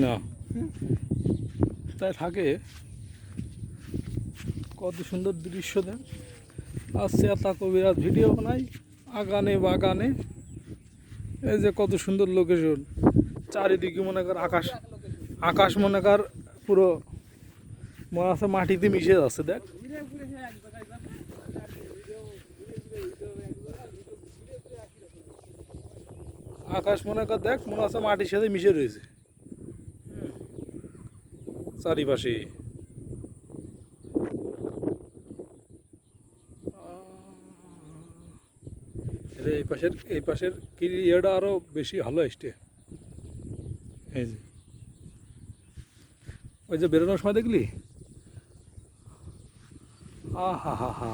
না তাই থাকে। কত সুন্দর দৃশ্য দেন। আসছে তা কবিরাজ ভিডিও বানাই আগানে বাগানে। এই যে কত সুন্দর লোকেশন, চারিদিকে মনে কর আকাশ, আকাশ মনে কর পুরো মনে আছে মাটিতে মিশে যাচ্ছে। দেখ আকাশ মনে কর, দেখ মনে আছে মাটির সাথে মিশে রয়েছে চারিপাশে। এই পাশের কি ইয়েটা আরো বেশি ভালো আসছে। এই যে ওই যে বেরোনোর সময় দেখলি, আহা হা হা।